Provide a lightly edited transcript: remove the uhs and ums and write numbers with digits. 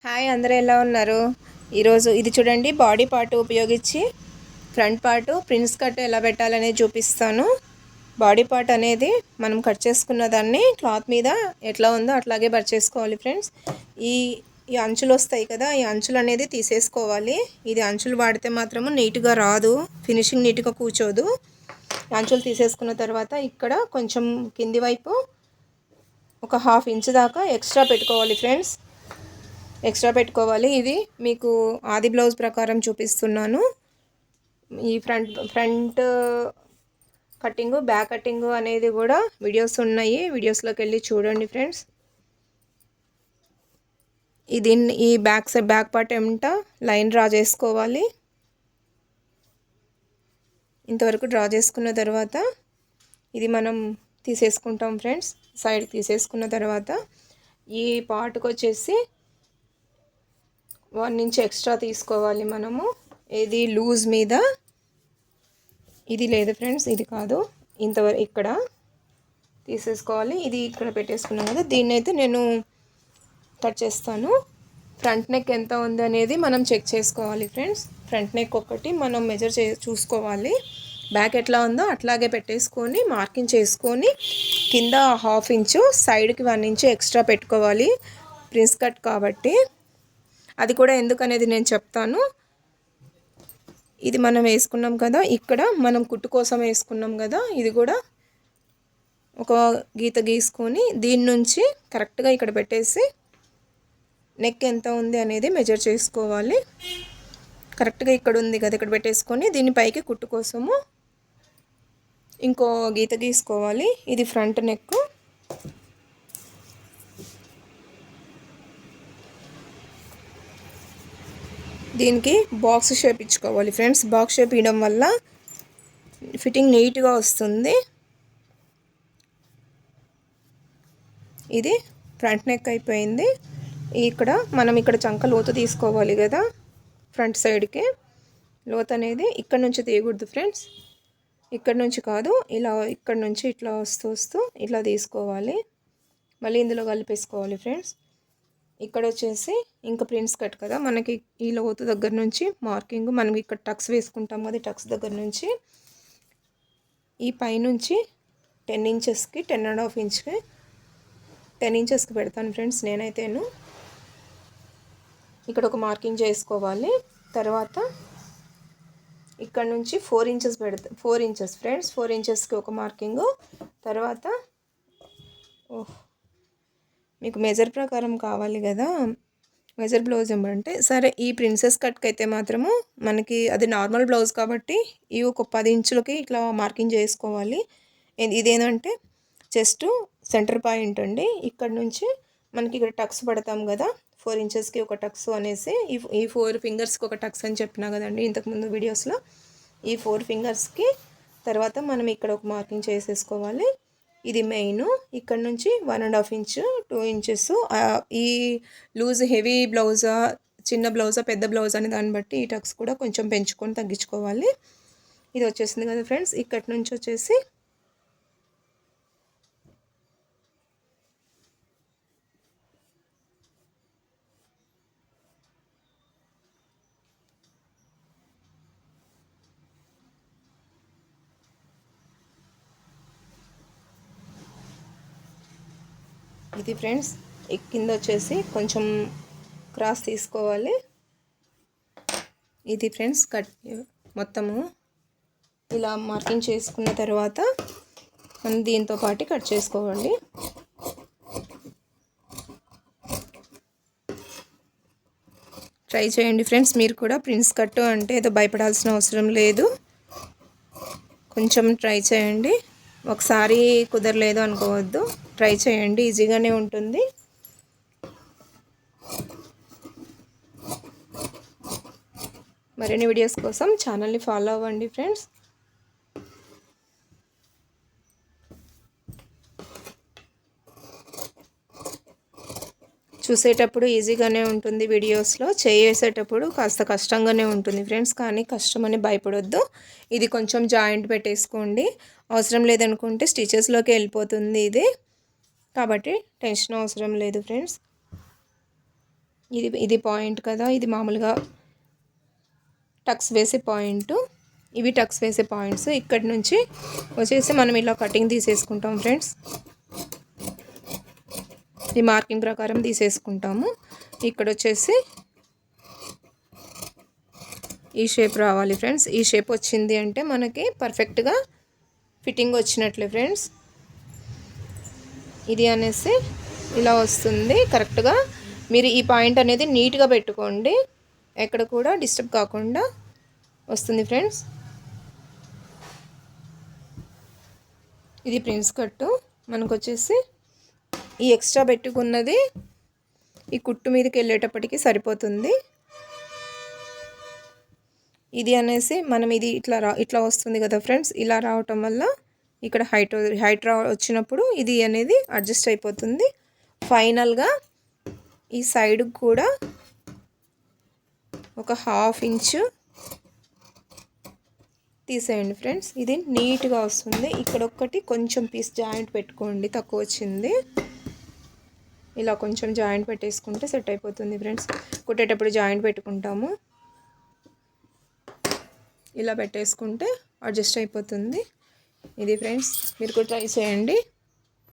Hi, అందరూ ఎలా ఉన్నారు? ఈరోజు ఇది చూడండి, బాడీ పార్ట్ ఉపయోగించి ఫ్రంట్ పార్ట్ ప్రిన్స్ కట్ ఎలా పెట్టాలనేది చూపిస్తాను. బాడీ పార్ట్ అనేది మనం కట్ చేసుకున్న దాన్ని క్లాత్ మీద ఎట్లా ఉందో అట్లాగే బర్ చేసుకోవాలి ఫ్రెండ్స్. ఈ ఈ అంచులు వస్తాయి కదా, ఈ అంచులు అనేది తీసేసుకోవాలి. ఇది అంచులు వాడితే మాత్రము నీట్గా రాదు, ఫినిషింగ్ నీట్గా కూర్చోదు. అంచులు తీసేసుకున్న తర్వాత ఇక్కడ కొంచెం కింది వైపు ఒక 1/2 ఇంచ్ దాకా ఎక్స్ట్రా పెట్టుకోవాలి ఫ్రెండ్స్. ఎక్స్ట్రా పెట్టుకోవాలి. ఇది మీకు ఆది బ్లౌజ్ ప్రకారం చూపిస్తున్నాను. ఈ ఫ్రంట్ కటింగ్, బ్యాక్ కటింగ్ అనేది కూడా వీడియోస్ ఉన్నాయి, వీడియోస్లోకి వెళ్ళి చూడండి ఫ్రెండ్స్. ఈ బ్యాక్ పార్ట్ ఏమిటా లైన్ డ్రా చేసుకోవాలి. ఇంతవరకు డ్రా చేసుకున్న తర్వాత ఇది మనం తీసేసుకుంటాం ఫ్రెండ్స్. సైడ్ తీసేసుకున్న తర్వాత ఈ పార్ట్కి వచ్చేసి 1 ఇంచ్ ఎక్స్ట్రా తీసుకోవాలి మనము. ఇది లూజ్ మీద, ఇది లేదు ఫ్రెండ్స్, ఇది కాదు, ఇంతవరకు ఇక్కడ తీసేసుకోవాలి. ఇది ఇక్కడ పెట్టేసుకున్నాం కదా, దీన్ని అయితే నేను కట్ చేస్తాను. ఫ్రంట్ నెక్ ఎంత ఉంది అనేది మనం చెక్ చేసుకోవాలి ఫ్రెండ్స్. ఫ్రంట్ నెక్ ఒకటి మనం మెజర్ చూసుకోవాలి. బ్యాక్ ఎట్లా ఉందో అట్లాగే పెట్టేసుకొని మార్కింగ్ చేసుకొని కింద 1/2 ఇంచు, సైడ్కి 1 ఇంచు ఎక్స్ట్రా పెట్టుకోవాలి, ప్రిన్స్ కట్ కాబట్టి. అది కూడా ఎందుకనేది నేను చెప్తాను. ఇది మనం వేసుకున్నాం కదా, ఇక్కడ మనం కుట్టు కోసం వేసుకున్నాం కదా, ఇది కూడా ఒక గీత గీసుకొని దీని నుంచి కరెక్ట్గా ఇక్కడ పెట్టేసి నెక్ ఎంత ఉంది అనేది మెజర్ చేసుకోవాలి. కరెక్ట్గా ఇక్కడ ఉంది కదా, ఇక్కడ పెట్టేసుకొని దీని పైకి కుట్టు కోసము ఇంకో గీత గీసుకోవాలి. ఇది ఫ్రంట్ నెక్. దీనికి బాక్స్ షేప్ ఇచ్చుకోవాలి ఫ్రెండ్స్. బాక్స్ షేప్ ఇవ్వడం వల్ల ఫిట్టింగ్ నీట్గా వస్తుంది. ఇది ఫ్రంట్ నెక్ అయిపోయింది. మనం ఇక్కడ చంక లోతు తీసుకోవాలి కదా, ఫ్రంట్ సైడ్కి లోతు అనేది ఇక్కడ నుంచి తీయకూడదు ఫ్రెండ్స్. ఇక్కడ నుంచి కాదు, ఇలా ఇక్కడ నుంచి ఇట్లా వస్తూ ఇట్లా తీసుకోవాలి. మళ్ళీ ఇందులో కలిపేసుకోవాలి ఫ్రెండ్స్. ఇక్కడ వచ్చేసి ఇంకా ప్రిన్స్ కట్ కదా, మనకి ఈ లోతు దగ్గర నుంచి మార్కింగ్, మనం ఇక్కడ టక్స్ వేసుకుంటాం కదా, టక్స్ దగ్గర నుంచి ఈ పైనుంచి 10 ఇంచెస్కి 10.5 ఇంచ్కి 10 ఇంచెస్కి పెడతాను ఫ్రెండ్స్ నేనైతేను. ఇక్కడ ఒక మార్కింగ్ చేసుకోవాలి. తర్వాత ఇక్కడ నుంచి 4 ఇంచెస్ 4 ఇంచెస్ ఫ్రెండ్స్, 4 ఇంచెస్కి ఒక మార్కింగు. తర్వాత మీకు మెజర్ ప్రకారం కావాలి కదా, మెజర్ బ్లౌజ్ ఏమంటే సరే, ఈ ప్రిన్సెస్ కట్కి అయితే మాత్రము మనకి అది నార్మల్ బ్లౌజ్ కాబట్టి ఇవి ఒక 10 ఇంచులకి ఇట్లా మార్కింగ్ చేసుకోవాలి. ఇదేంటంటే చెస్ట్ సెంటర్ పాయింట్ అండి. ఇక్కడ నుంచి మనకి ఇక్కడ టక్స్ పడతాం కదా, 4 ఇంచెస్కి ఒక టక్స్ అనేసి, ఈ 4 ఫింగర్స్కి ఒక టక్స్ అని చెప్పినా కదండి ఇంతకుముందు వీడియోస్లో. ఈ 4 ఫింగర్స్కి తర్వాత మనం ఇక్కడ ఒక మార్కింగ్ చేసేసుకోవాలి. ఇది మెయిన్. ఇక్కడ నుంచి 1.5 ఇంచు 2 ఇంచెస్. ఈ లూజ్ హెవీ బ్లౌజా, చిన్న బ్లౌజా, పెద్ద బ్లౌజ్ అనే దాన్ని బట్టి ఈ టక్స్ కూడా కొంచెం పెంచుకొని తగ్గించుకోవాలి. ఇది వచ్చేసింది కదా ఫ్రెండ్స్. ఇక్కడి నుంచి వచ్చేసి ఇది ఫ్రెండ్స్. కింద వచ్చేసి కొంచెం క్రాస్ తీసుకోవాలి. ఇది ఫ్రెండ్స్ కట్ మొత్తము ఇలా మార్కింగ్ చేసుకున్న తర్వాత మనం దీంతో పాటు కట్ చేసుకోవాలి. ట్రై చేయండి ఫ్రెండ్స్ మీరు కూడా. ప్రిన్స్ కట్ అంటే ఏదో భయపడాల్సిన అవసరం లేదు, కొంచెం ట్రై చేయండి. ఒకసారి కుదరలేదు అనుకోవద్దు, ట్రై చేయండి, ఈజీగానే ఉంటుంది. మరిన్ని వీడియోస్ కోసం ఛానల్ని ఫాలో అవ్వండి ఫ్రెండ్స్. చూసేటప్పుడు ఈజీగానే ఉంటుంది, వీడియోస్లో చేసేటప్పుడు కాస్త కష్టంగానే ఉంటుంది ఫ్రెండ్స్. కానీ కష్టమని భయపడొద్దు. ఇది కొంచెం జాయింట్ పెట్టేసుకోండి, అవసరం లేదనుకుంటే స్టిచెస్లోకి వెళ్ళిపోతుంది ఇది, కాబట్టి టెన్షన్ అవసరం లేదు ఫ్రెండ్స్. ఇది పాయింట్ కదా, ఇది మామూలుగా టక్స్ వేసే పాయింట్. ఇవి టక్స్ వేసే పాయింట్స్. ఇక్కడి నుంచి వచ్చేసి మనం ఇలా కటింగ్ తీసేసుకుంటాం ఫ్రెండ్స్. ఈ మార్కింగ్ ప్రకారం తీసేసుకుంటాము. ఇక్కడ వచ్చేసి ఈ షేప్ రావాలి ఫ్రెండ్స్. ఈ షేప్ వచ్చింది అంటే మనకి పర్ఫెక్ట్గా ఫిట్టింగ్ వచ్చినట్లే ఫ్రెండ్స్. ఇది అనేసి ఇలా వస్తుంది కరెక్ట్గా. మీరు ఈ పాయింట్ అనేది నీట్గా పెట్టుకోండి, ఎక్కడ కూడా డిస్టర్బ్ కాకుండా వస్తుంది ఫ్రెండ్స్. ఇది ప్రిన్స్ కట్టు. మనకు వచ్చేసి ఈ ఎక్స్ట్రా పెట్టుకున్నది ఈ కుట్టు మీదకి వెళ్ళేటప్పటికి సరిపోతుంది. ఇది అనేసి మనం ఇది ఇట్లా వస్తుంది కదా ఫ్రెండ్స్. ఇలా రావటం వల్ల ఇక్కడ హైట్ వచ్చినప్పుడు ఇది అనేది అడ్జస్ట్ అయిపోతుంది. ఫైనల్గా ఈ సైడ్ కూడా ఒక 1/2 ఇంచు తీసేయండి ఫ్రెండ్స్. ఇది నీట్గా వస్తుంది. ఇక్కడ ఒక్కటి కొంచెం పీస్ జాయింట్ పెట్టుకోండి, తక్కువ వచ్చింది. ఇలా కొంచెం జాయింట్ పెట్టేసుకుంటే సెట్ అయిపోతుంది ఫ్రెండ్స్. కుట్టేటప్పుడు జాయింట్ పెట్టుకుంటాము, ఇలా పెట్టేసుకుంటే అడ్జస్ట్ అయిపోతుంది. ఇది ఫ్రెండ్స్, మీరు కూడా ట్రై చేయండి.